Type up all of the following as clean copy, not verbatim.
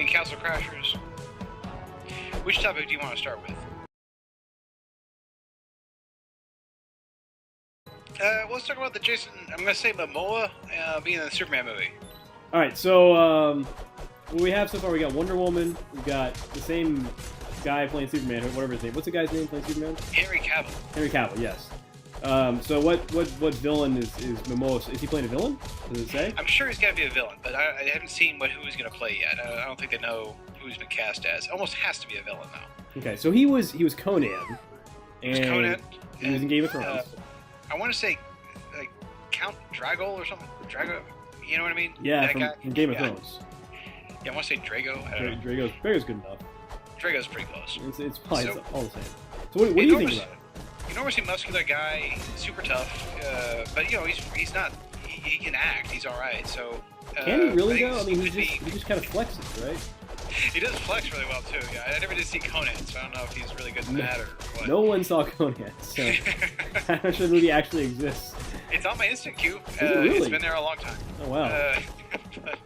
evening, Council Crashers. Which topic do you want to start with? Let's talk about the Jason, I'm going to say Momoa being in the Superman movie. Alright, so what we have so far, we got Wonder Woman, we got the same guy playing Superman, whatever his name. What's the guy's name playing Superman? Henry Cavill. Henry Cavill, yes. So what villain is Momoa? Is he playing a villain? Does it say? I'm sure he's got to be a villain, but I haven't seen who he's going to play yet. I don't think they know who he's been cast as. Almost has to be a villain now. Okay, so he was Conan. He was Conan. He was in Game of Thrones. I want to say like Count Drago or something. Drago, you know what I mean? Yeah, from Game of Thrones. Yeah, I want to say Drago. I don't know. Drago's good enough. Drago's pretty close. It's probably all the same. So what do you think about it? Enormously muscular guy, super tough, but you know he's not. He can act. He's all right. So can he really though? I mean, he just kind of flexes, right? He does flex really well too. Yeah, I never did see Conan, so I don't know if he's really good at that or what. No one saw Conan, so I'm not sure the movie actually exists. It's on my instant queue. Really? It's been there a long time. Oh wow. But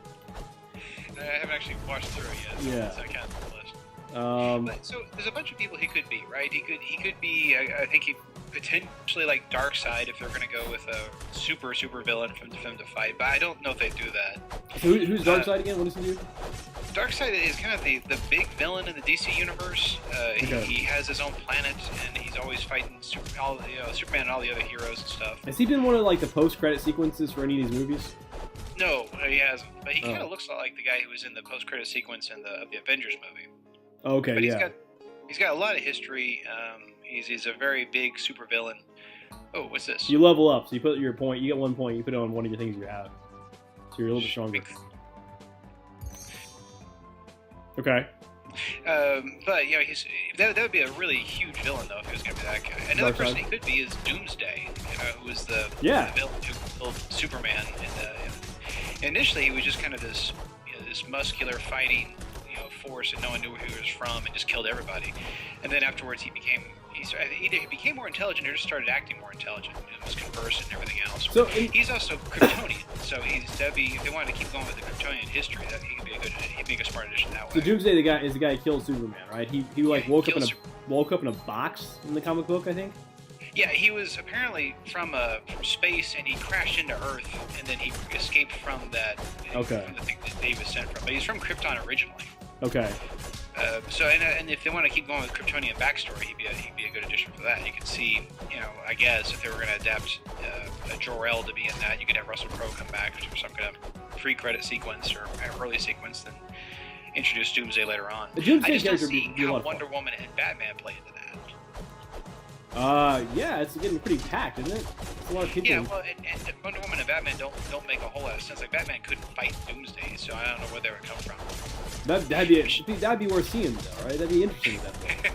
I haven't actually watched through it yet. Yeah. So I can't on the list. But, so there's a bunch of people he could be, right? He could be. I think he potentially like Darkseid if they're going to go with a super villain for him to fight. But I don't know if they do that. So who's Darkseid again? What does he do? Darkseid is kind of the big villain in the DC universe. Okay. He has his own planet, and he's always fighting Superman and all the other heroes and stuff. Has he been one of like the post-credit sequences for any of these movies? No, he hasn't. But he kind of looks like the guy who was in the post-credit sequence of the Avengers movie. Okay, but yeah. He's got a lot of history. He's a very big super villain. Oh, what's this? You level up, so you put your point. You get 1 point. You put it on one of your things you have, so you're a little bit stronger. Okay. But you know, that would be a really huge villain though if he was going to be that guy. Another person he could be is Doomsday, who was the villain who killed Superman. Initially, he was just kind of this muscular fighting force, and no one knew where he was from, and just killed everybody. And then afterwards, either he became more intelligent or just started acting more intelligent and was conversant and everything else. So he's also Kryptonian, so that'd be if they wanted to keep going with the Kryptonian history, that he'd be a good smart addition that way. So Doomsday is the guy who killed Superman, right? He like woke up in a box in the comic book, I think. Yeah, he was apparently from space, and he crashed into Earth, and then he escaped from that. Okay. From the thing that Dave was sent from, but he's from Krypton originally. Okay. And if they want to keep going with Kryptonian backstory, he'd be a good addition for that. You could see, I guess if they were going to adapt Jor-El to be in that, you could have Russell Crowe come back for some kind of pre-credit sequence or early sequence, then introduce Doomsday later on. I just don't see how Wonder Woman and Batman play into that. Yeah, it's getting pretty packed, isn't it? It's a lot of people. Yeah, well, and Wonder Woman and Batman don't make a whole lot of sense. Like Batman couldn't fight Doomsday, so I don't know where they would come from. That'd be worth seeing, though, right? That'd be interesting.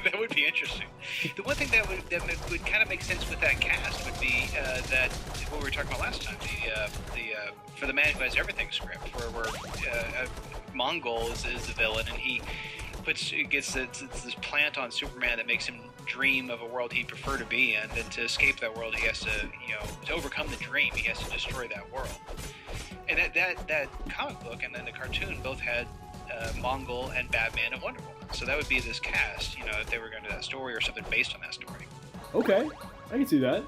That would be interesting. The one thing that would kind of make sense with that cast would be that what we were talking about last time, the for the Man Who Has Everything script, where Mongol is the villain, and he gets this plant on Superman that makes him dream of a world he'd prefer to be in. Then to escape that world, he has to overcome the dream. He has to destroy that world. And that comic book and then the cartoon both had Mongol and Batman and Wonder Woman. So that would be this cast, if they were going to that story or something based on that story. Okay, I can see that.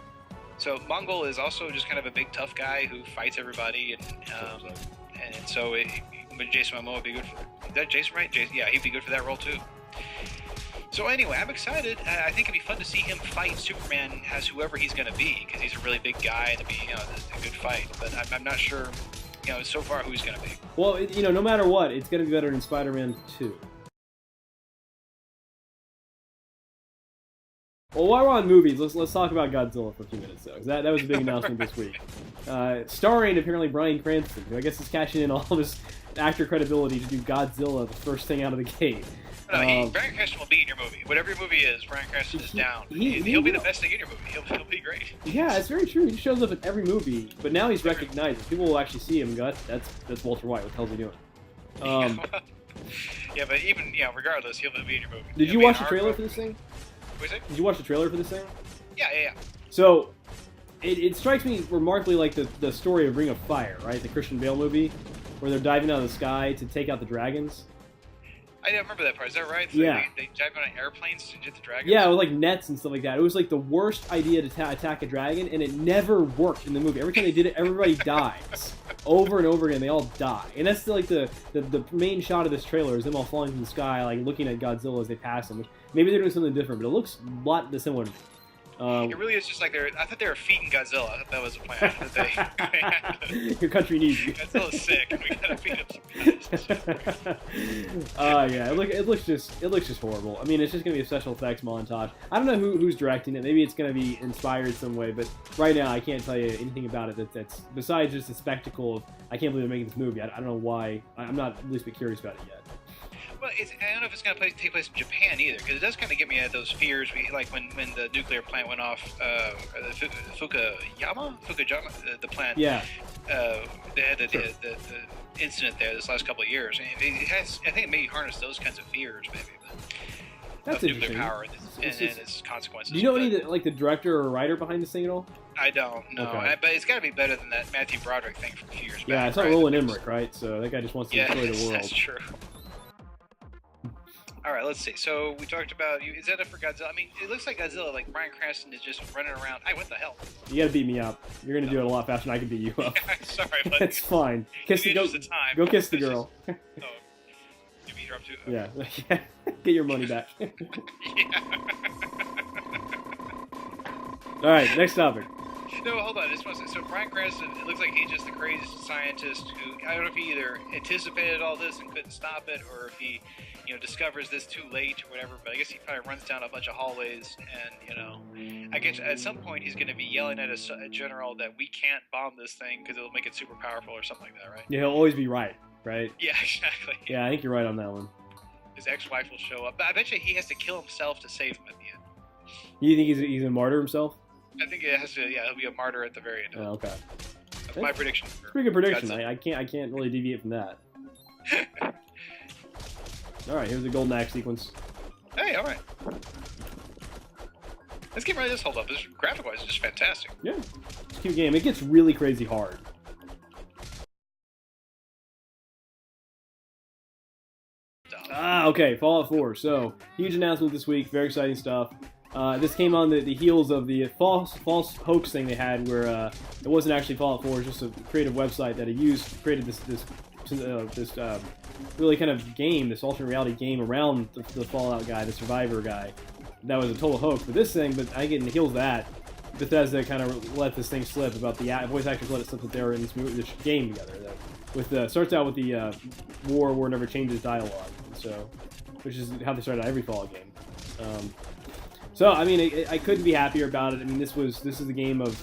So Mongol is also just kind of a big tough guy who fights everybody, and so Jason Momoa would be good for. Is that Jason, right? Yeah, he'd be good for that role too. So anyway, I'm excited. I think it'd be fun to see him fight Superman as whoever he's going to be, because he's a really big guy and it'd be a good fight. But I'm not sure, so far who he's going to be. Well, no matter what, it's going to be better than Spider-Man 2. Well, while we're on movies, let's talk about Godzilla for a few minutes, though. 'Cause that was a big announcement this week. Starring apparently Bryan Cranston, who I guess is cashing in all of his actor credibility to do Godzilla the first thing out of the gate. No, Bryan Cranston will be in your movie. Whatever your movie is, Bryan Cranston is down. He'll be the best thing in your movie. He'll be great. Yeah, it's very true. He shows up in every movie, but now he's recognized. People will actually see him and go, that's Walter White. What the hell's he doing? Yeah, but even, regardless, he'll be in your movie. Did you watch the trailer for this thing? What is it? Did you watch the trailer for this thing? Yeah. So, it strikes me remarkably like the story of Ring of Fire, right? The Christian Bale movie, where they're diving out of the sky to take out the dragons. I don't remember that part. Is that right? So Yeah. They dive on airplanes to get the dragons? Yeah, with like nets and stuff like that. It was like the worst idea to attack a dragon, and it never worked in the movie. Every time they did it, everybody dies. Over and over again, they all die. And that's like the main shot of this trailer is them all falling from the sky, like looking at Godzilla as they pass him. Maybe they're doing something different, but it looks a lot similar to me. It really is just like I thought they were feeding Godzilla. I thought that was the plan. That Your country needs you. Godzilla's sick, and we gotta feed him some Yeah, it looks just horrible. I mean, it's just gonna be a special effects montage. I don't know who's directing it. Maybe it's gonna be inspired some way, but right now I can't tell you anything about it that's besides just the spectacle of I can't believe they're making this movie. I don't know why. I'm not at least bit curious about it yet. Well, I don't know if it's going to take place in Japan either, because it does kind of get me at those fears. Like when the nuclear plant went off, Fukujama, the plant. Yeah. They had the incident there this last couple of years. And it has, I think it may harness those kinds of fears, maybe. That's of interesting. Nuclear power and its consequences. Do you know any the director or writer behind this thing at all? I don't know, okay. But it's got to be better than that Matthew Broderick thing from a few years back. Yeah, it's not Roland Emmerich, right? So that guy just wants to destroy the world. That's true. All right, let's see. So we talked about is that it for Godzilla? I mean, it looks like Godzilla, like Bryan Cranston is just running around. Hey, what the hell? You gotta beat me up. You're gonna do it a lot faster than I can beat you up. Sorry, but It's fine. Kiss the time. Go kiss the girl. Oh, you beat her up too? Yeah. Get your money back. Yeah. All right, next topic. No, hold on. So Bryan Cranston, it looks like he's just the craziest scientist who, I don't know if he either anticipated all this and couldn't stop it, or if he, discovers this too late or whatever, but I guess he probably runs down a bunch of hallways and, I guess at some point he's going to be yelling at a general that we can't bomb this thing because it'll make it super powerful or something like that, right? Yeah, he'll always be right? Yeah, exactly. Yeah, I think you're right on that one. His ex-wife will show up, but I bet you he has to kill himself to save him at the end. You think he's a martyr himself? I think it has to. Yeah, he'll be a martyr at the very end. Oh, okay. That's my prediction. Pretty good prediction. I can't really deviate from that. All right, here's the golden axe sequence. Hey, all right. This game really does hold up. This graphic-wise is just fantastic. Yeah, it's a cute game. It gets really crazy hard. Okay, Fallout 4. So, huge announcement this week. Very exciting stuff. This came on the heels of the false hoax thing they had, where it wasn't actually Fallout 4. It was just a creative website that created this really kind of game, this alternate reality game around the Fallout guy, the Survivor guy. That was a total hoax. But this thing, I get in the heels of that. Bethesda kind of let this thing slip about the voice actors let it slip that they were in this game together. Starts out with the war never changes dialogue, which is how they started out every Fallout game. So I mean, I couldn't be happier about it. I mean, this is the game of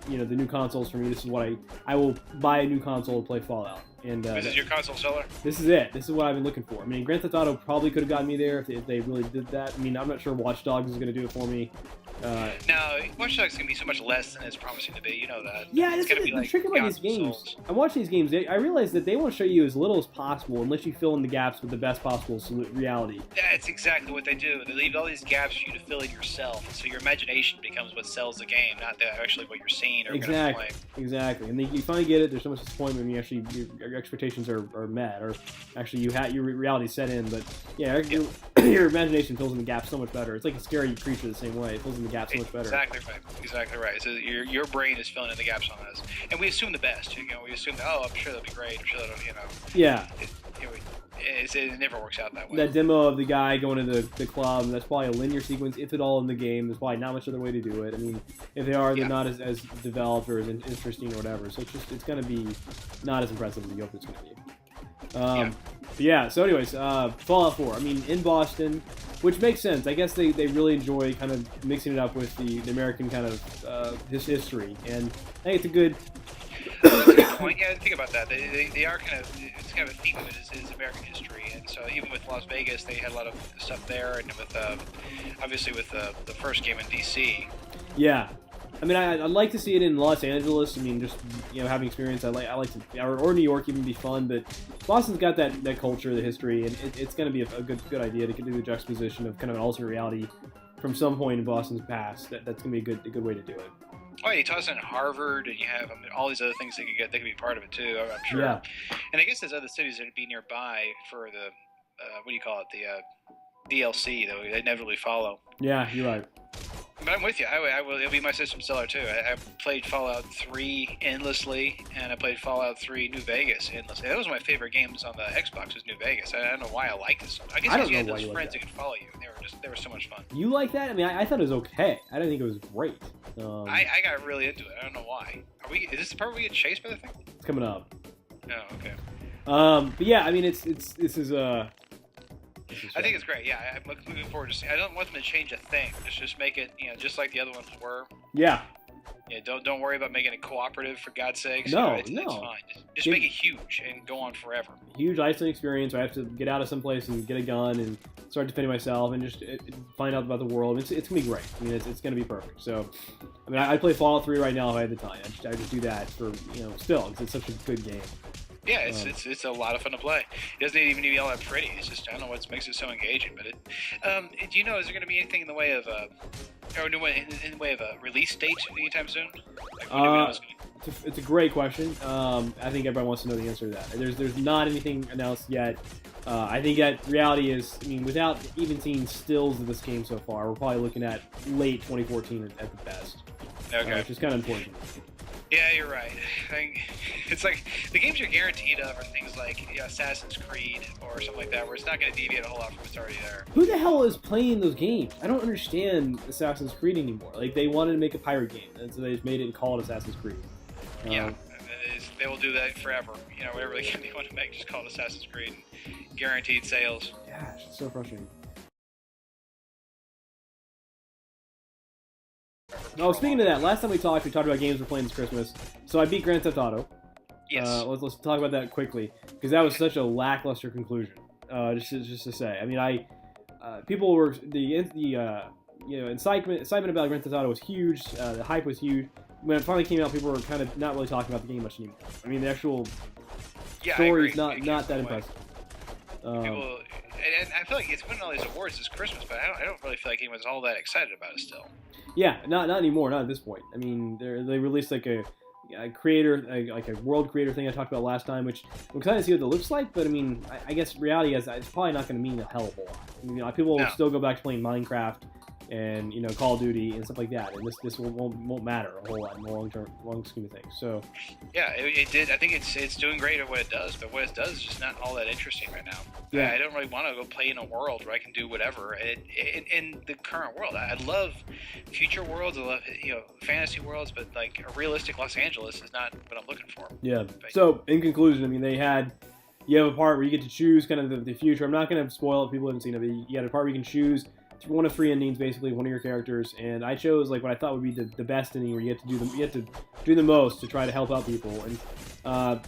the new consoles for me. This is what I will buy a new console to play Fallout. And this is your console seller? This is it. This is what I've been looking for. I mean, Grand Theft Auto probably could have gotten me there if they really did that. I mean, I'm not sure Watch Dogs is going to do it for me. No, Watch Dogs is going to be so much less than it's promising to be. You know that. Yeah, it's going to be the like trick about these games. Souls. I'm watching these games. I realize that they want to show you as little as possible and let you fill in the gaps with the best possible reality. That's exactly what they do. They leave all these gaps for you to fill in yourself. So your imagination becomes what sells the game, not actually what you're seeing or going to play. Exactly. And then you finally get it. There's so much disappointment when your expectations are met, or actually your reality set in. But yeah, your imagination fills in the gaps so much better. It's like a scary creature the same way. It fills in the gaps so much better. Exactly right. So your brain is filling in the gaps on this, and we assume the best. We assume that I'm sure that'll be great. I'm sure that'll Yeah. It never works out that way. That demo of the guy going to the club, that's probably a linear sequence, if at all, in the game. There's probably not much other way to do it. I mean, if they are, they're not as developed or as interesting or whatever. So it's going to be not as impressive as you hope it's going to be. Yeah, so anyways, Fallout 4. I mean, in Boston, which makes sense. I guess they really enjoy kind of mixing it up with the American kind of history. And I think it's a good... That's a good point. Yeah, think about that. They are kind of, it's kind of a theme of it is American history, and so even with Las Vegas, they had a lot of stuff there, and with obviously with the first game in DC. Yeah, I mean, I'd like to see it in Los Angeles. I mean, just having experience, I like to, or New York even be fun, but Boston's got that culture, the history, and it's going to be a good idea to do the juxtaposition of kind of an alternate reality from some point in Boston's past. That's going to be a good way to do it. Oh, you toss in Harvard, and you have all these other things they could be part of it too. I'm sure. Yeah. And I guess there's other cities that would be nearby for what do you call it, the DLC that would inevitably follow. Yeah, you're right. But I'm with you. I will. It'll be my system seller too. I played Fallout 3 endlessly, and I played Fallout 3 New Vegas endlessly. That was my favorite games on the Xbox. Was New Vegas. I don't know why I liked it so much. I guess because you had those friends that could follow you. They were so much fun. You like that? I mean, I thought it was okay. I didn't think it was great. I got really into it. I don't know why. Is this the part where we get chased by the thing? It's coming up. Oh, okay. But yeah, I mean, this is I think it's great. Yeah, I'm looking forward to seeing. I don't want them to change a thing. Just make it, just like the other ones were. Yeah. Yeah. Don't worry about making it cooperative, for God's sakes. No, it's fine. Just make it huge and go on forever. Huge isolating experience. Where I have to get out of someplace and get a gun and start defending myself and just find out about the world. It's gonna be great. I mean, it's gonna be perfect. So, I mean, I play Fallout 3 right now if I had the time. I just do that for still because it's such a good game. Yeah, it's a lot of fun to play. It doesn't even need to be all that pretty. It's just, I don't know what makes it so engaging. But do you know, is there going to be anything in the way of in the way of a release date anytime soon? Like, it's a great question. I think everyone wants to know the answer to that. There's not anything announced yet. I think that reality is, I mean, without even seeing stills of this game so far, we're probably looking at late 2014 at the best. Okay. Which is kind of important. Yeah, you're right. It's like the games you're guaranteed of are things like Assassin's Creed or something like that, where it's not going to deviate a whole lot from what's already there. Who the hell is playing those games? I don't understand Assassin's Creed anymore. Like, they wanted to make a pirate game, and so they just made it and called it Assassin's Creed. Yeah, they will do that forever. Whatever they want to make, just call it Assassin's Creed. Guaranteed sales. Yeah, it's so frustrating. Oh, speaking of that, last time we talked about games we're playing this Christmas. So I beat Grand Theft Auto. Yes. Let's talk about that quickly, because that was such a lackluster conclusion. Just to say, I mean, people were the excitement about Grand Theft Auto was huge. The hype was huge. When it finally came out, people were kind of not really talking about the game much anymore. I mean, the actual story is not that impressive. People, and I feel like it's winning all these awards this Christmas, but I don't really feel like anyone's all that excited about it still. Yeah, not anymore. Not at this point. I mean, they released like a creator, like a world creator thing I talked about last time, which I'm excited to see what it looks like. But I mean, I guess reality is it's probably not going to mean a hell of a lot. I mean, people will still go back to playing Minecraft and Call of Duty and stuff like that, and this won't matter a whole lot in the long scheme of things. So yeah, it did. I think it's doing great at what it does, but what it does is just not all that interesting right now. Yeah. I don't really want to go play in a world where I can do whatever. In the current world, I love future worlds. I love fantasy worlds, but like a realistic Los Angeles is not what I'm looking for. Yeah. So in conclusion, I mean, you have a part where you get to choose kind of the future. I'm not going to spoil it. People haven't seen it, but you got a part where you can choose one of three endings, basically, one of your characters, and I chose like what I thought would be the best ending, where you have to do the most to try to help out people, and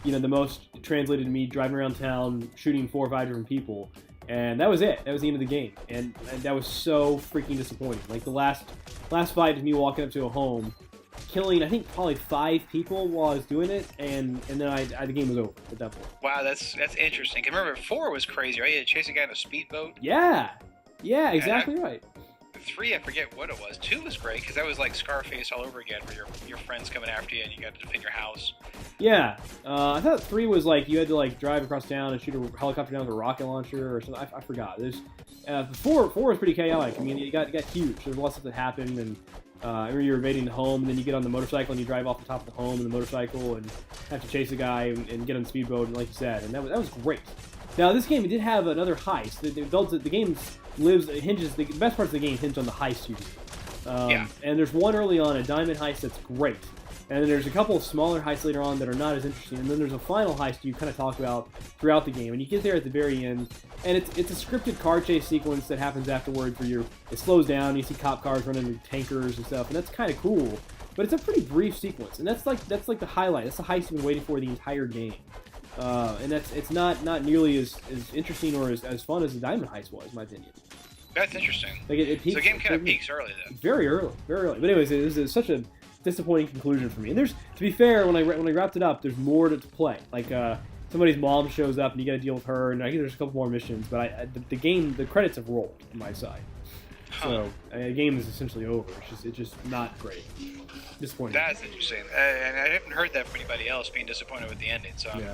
the most translated to me driving around town shooting 4 or 5 different people, and that was it. That was the end of the game, and that was so freaking disappointing. Like the last fight is me walking up to a home, killing I think probably 5 people while I was doing it, and then the game was over at that point. Wow, that's interesting. I remember 4 was crazy, right? You had to chase a guy in a speedboat. Yeah, exactly right. 3, I forget what it was. 2 was great because that was like Scarface all over again, where your friends coming after you and you got to defend your house. Yeah, I thought 3 was like you had to like drive across town and shoot a helicopter down with a rocket launcher or something. I forgot. There's 4 was pretty chaotic. I mean, it got huge. There's lots of stuff that happened, and I remember you were evading the home, and then you get on the motorcycle and you drive off the top of the home in the motorcycle and have to chase a guy and get on the speedboat, and like you said, and that was great. Now this game, it did have another heist. The game hinges. The best parts of the game hinge on the heist you do. And there's one early on, a diamond heist that's great. And then there's a couple of smaller heists later on that are not as interesting. And then there's a final heist you kind of talk about throughout the game. And you get there at the very end, and it's a scripted car chase sequence that happens afterwards where it slows down, and you see cop cars running into tankers and stuff, and that's kind of cool. But it's a pretty brief sequence, and that's like the highlight. That's the heist you've been waiting for the entire game. And it's not nearly as interesting or as fun as the Diamond Heist was, in my opinion. That's interesting. Like it peaks, so the game kind of peaks early then. Very early. But anyways, it was such a disappointing conclusion for me. And to be fair, when I wrapped it up, there's more to play. Like somebody's mom shows up and you got to deal with her, and I think there's a couple more missions. But the credits have rolled on my side. So the game is essentially over. It's just not great. Disappointing. That's interesting. And I haven't heard that from anybody else being disappointed with the ending. So yeah.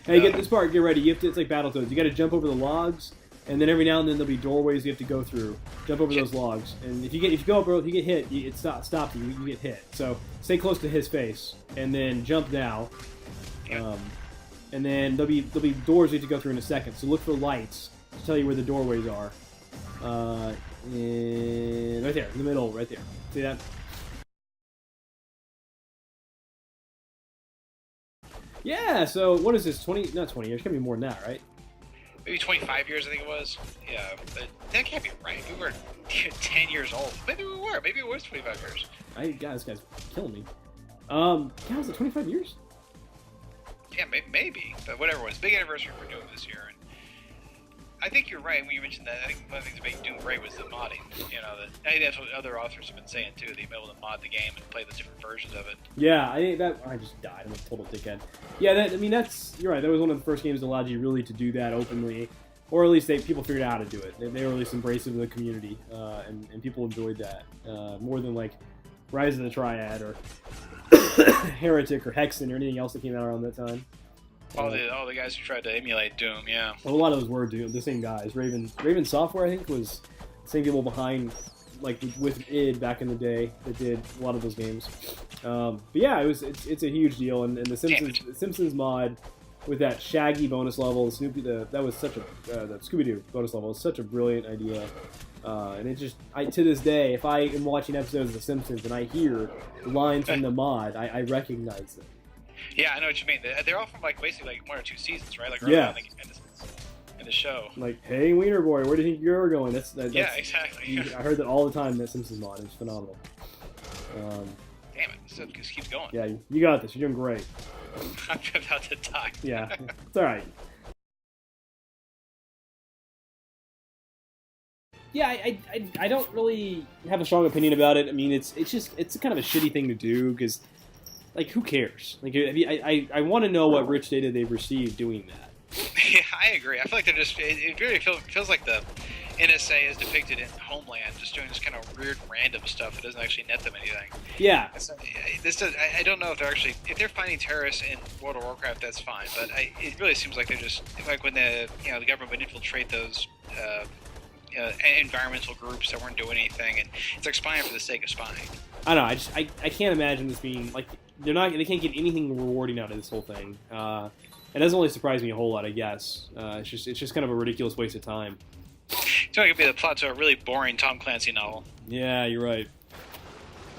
Hey, get this part. Get ready. It's like Battletoads. You got to jump over the logs, and then every now and then there'll be doorways you have to go through, jump over those logs, and if you go up, if you get hit, it stops you. You get hit. So stay close to his face, and then jump now. And then there'll be doors you have to go through in a second. So look for lights to tell you where the doorways are. And right there, in the middle, right there. See that? Yeah. So what is this? 20? Not 20 years. It's gonna be more than that, right? Maybe 25 years, I think it was. Yeah, but that can't be right. We were 10 years old. Maybe we were. Maybe it was 25 years. God, this guy's killing me. God, was it 25 years? Yeah, maybe. But whatever it was. Big anniversary for Doom this year. And I think you're right when you mentioned that. I think one of the things that made Doom great was the modding. You know, I think that's what other authors have been saying too. They've been able to mod the game and play the different versions of it. Yeah, I think that I just died. I'm a total dickhead. Yeah, you're right. That was one of the first games that allowed you really to do that openly, or at least people figured out how to do it. They were at least embraced in the community, and people enjoyed that more than like Rise of the Triad or Heretic or Hexen or anything else that came out around that time. All the guys who tried to emulate Doom, yeah. Well, a lot of those were Doom, the same guys. Raven Software, I think, was the same people behind, like with id Back in the day that did a lot of those games. But yeah, it's a huge deal, and the Simpsons mod with that Shaggy bonus level, that was such a the Scooby-Doo bonus level was such a brilliant idea. And it just, to this day, if I am watching episodes of The Simpsons and I hear lines from the mod, I recognize them. Yeah, I know what you mean. They're all from basically 1 or 2 seasons, right? Like yeah. In the show. Like, hey, Wiener Boy, where do you think you're going? That's yeah, exactly. I heard that all the time. That Simpsons mod is phenomenal. Damn it! So it just keeps going. Yeah, you got this. You're doing great. I'm about to die. Yeah, it's all right. Yeah, I don't really have a strong opinion about it. I mean, it's kind of a shitty thing to do because, like, who cares? Like, I want to know what rich data they've received doing that. Yeah, I agree. I feel like they're just. It really feels like the NSA is depicted in Homeland, just doing this kind of weird, random stuff that doesn't actually net them anything. Yeah. I don't know if they're finding terrorists in World of Warcraft, that's fine. But it really seems like they're just like when the government would infiltrate those. Environmental groups that weren't doing anything, and it's like spying for the sake of spying. I don't know. I can't imagine this being like they can't get anything rewarding out of this whole thing. It doesn't really surprise me a whole lot, I guess. It's just kind of a ridiculous waste of time. It's going to be the plot to a really boring Tom Clancy novel. Yeah, you're right.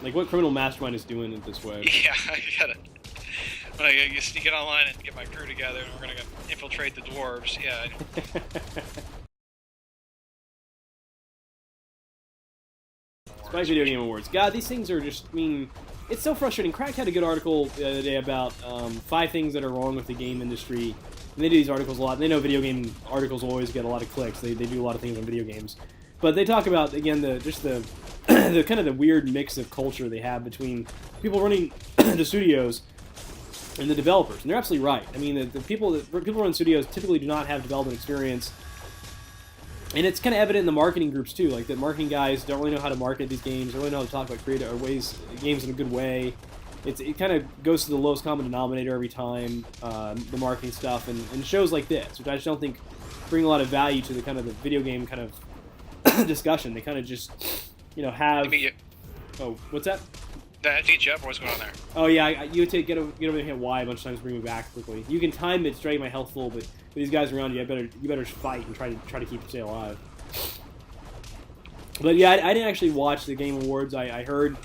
Like, what criminal mastermind is doing it this way? Yeah, I gotta. When I sneak it online and get my crew together, and we're gonna infiltrate the dwarves. Yeah. Spike Video Game Awards. God, these things are just, I mean, it's so frustrating. Cracked had a good article the other day about 5 things that are wrong with the game industry. And they do these articles a lot. And they know video game articles always get a lot of clicks. They do a lot of things on video games. But they talk about, again, the the kind of the weird mix of culture they have between people running the studios and the developers. And they're absolutely right. I mean, the people run studios typically do not have development experience. And it's kind of evident in the marketing groups too. Like the marketing guys don't really know how to market these games. They don't really know how to talk about creative games in a good way. It kind of goes to the lowest common denominator every time, the marketing stuff, and shows like this, which I just don't think bring a lot of value to the kind of the video game kind of discussion. They kind of just, have. Oh, what's that? That teach you up, or what's going on there? Oh yeah, you get over there and hit Y a bunch of times, bring me back quickly. You can time it, straight my health full, but with these guys around you, you better fight and try to keep stay alive. But yeah, I didn't actually watch the Game Awards. I heard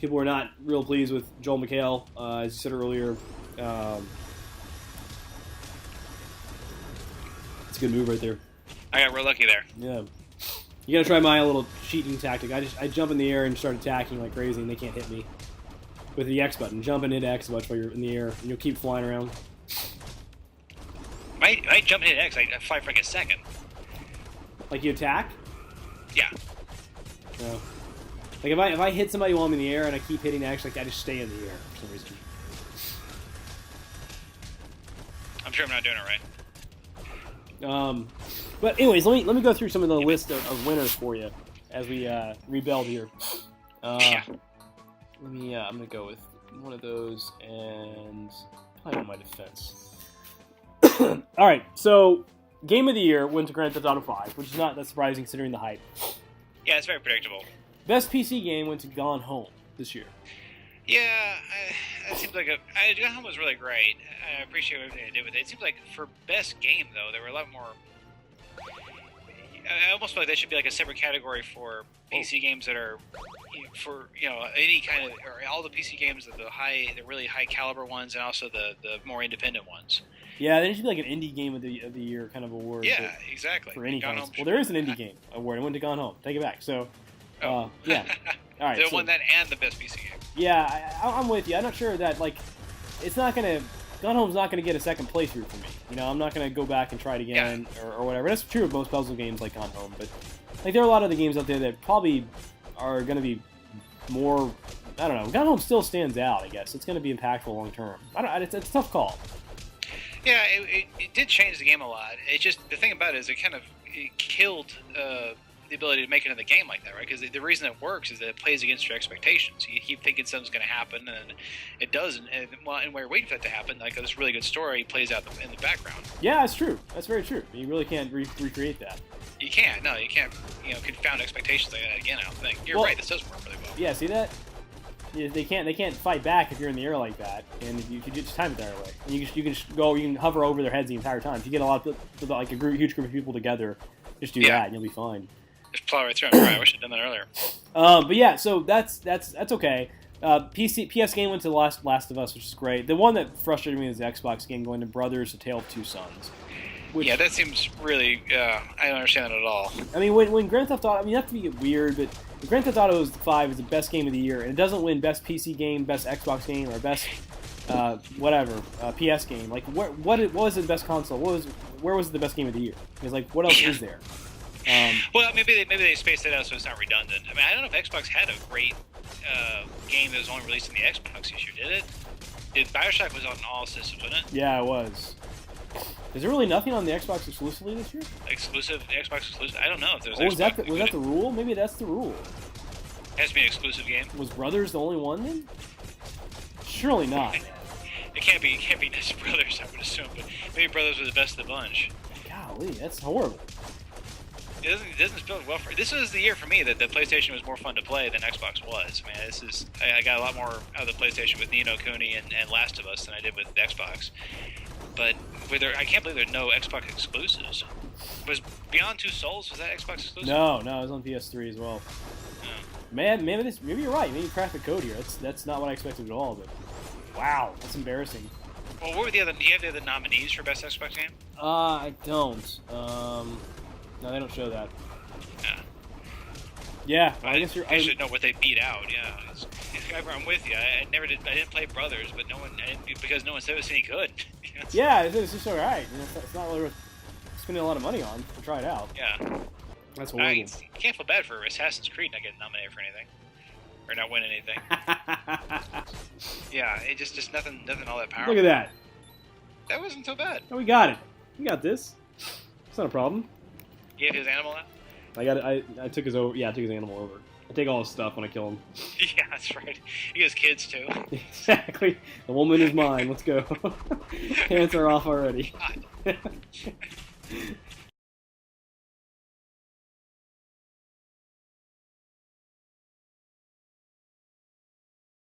people were not real pleased with Joel McHale, as you said earlier. It's a good move right there. I got real lucky there. Yeah. You gotta try my little cheating tactic. I jump in the air and start attacking like crazy, and they can't hit me. With the X button. Jump and hit X a bunch while you're in the air, and you'll keep flying around. I jump and hit X, I fly for like a second. Like you attack? Yeah. No. Like if I hit somebody while I'm in the air and I keep hitting X, like I just stay in the air for some reason. I'm sure I'm not doing it right. But anyways, let me go through some of the list of winners for you as we rebuild here. Yeah. I'm gonna go with one of those and probably on my defense. All right, so Game of the Year went to Grand Theft Auto 5, which is not that surprising considering the hype. Yeah, it's very predictable. Best PC game went to Gone Home this year. Yeah, it seems like Gone Home was really great. I appreciate everything they did with it. It seems like for best game, though, there were a lot more... I almost feel like that should be like a separate category for PC games that are, for any kind of, or all the PC games that the really high caliber ones, and also the more independent ones. Yeah, there should be like an indie game of the year kind of award. Yeah, exactly. For any console. Well, there is an indie game award. It went to Gone Home. Take it back. So, yeah. All right. They won that and the best PC game. Yeah, I'm with you. I'm not sure that it's not gonna. Gone Home's not gonna get a second playthrough for me. I'm not gonna go back and try it again or whatever. That's true of most puzzle games like Gone Home, but like there are a lot of the games out there that probably are gonna be more. I don't know. Gone Home still stands out. I guess it's gonna be impactful long term. It's a tough call. Yeah, it did change the game a lot. It just the thing about it is it killed the ability to make another game like that, right? Because the reason it works is that it plays against your expectations. You keep thinking something's going to happen, and it doesn't. And while you're waiting for that to happen, like this really good story plays out in the background. Yeah, that's true. That's very true. You really can't recreate that. You can't. No, you can't. Confound expectations like that again. I don't think. You're right. This does work really well. Yeah. See that? Yeah, they can't fight back if you're in the air like that, and you can just time it that way. And you can hover over their heads the entire time. If you get a lot of like huge group of people together, just do that, and you'll be fine. Just plow right through. Right. I wish I'd done that earlier. But yeah, so that's okay. PS game went to Last of Us, which is great. The one that frustrated me is the Xbox game going to Brothers: A Tale of Two Sons. Yeah, that seems really. I don't understand that at all. I mean, when Grand Theft Auto, you have to be weird, but Grand Theft Auto 5 is the best game of the year, and it doesn't win best PC game, best Xbox game, or best PS game. Like, what was the best console? Where was the best game of the year? Because what else is there? Well, maybe they spaced it out so it's not redundant. I mean, I don't know if Xbox had a great game that was only released in the Xbox this year. Did BioShock was on all systems, wasn't it? Yeah, it was. Is there really nothing on the Xbox exclusively this year? Xbox exclusive? I don't know if there's. Was that the rule? Maybe that's the rule. It has to be an exclusive game. Was Brothers the only one then? Surely not. It can't be just Brothers, I would assume, but maybe Brothers were the best of the bunch. Golly, that's horrible. It doesn't spell well for. This was the year for me that the PlayStation was more fun to play than Xbox was. I mean, I got a lot more out of the PlayStation with Ni no Kuni and Last of Us than I did with Xbox. But I can't believe there's no Xbox exclusives. Was Beyond Two Souls, was that Xbox exclusive? No, it was on PS3 as well. Man, maybe you're right. Maybe you cracked the code here. That's not what I expected at all. But wow, that's embarrassing. Well, what were do you have the other nominees for best Xbox game? I don't. No, they don't show that. Yeah. Well, I should know what they beat out. Yeah, I'm with you. I didn't play Brothers, but because no one said it was any good. Yeah, it's just alright. It's not really worth spending a lot of money on to try it out. Yeah. That's horrible. You can't feel bad for Assassin's Creed not getting nominated for anything. Or not winning anything. Yeah, it just nothing all that powerful. Look at that. That wasn't so bad. Oh, we got it. We got this. It's not a problem. You gave his animal now? I took his animal over. I take all his stuff when I kill him. Yeah, that's right. He has kids too. Exactly. The woman is mine. Let's go. Pants are off already.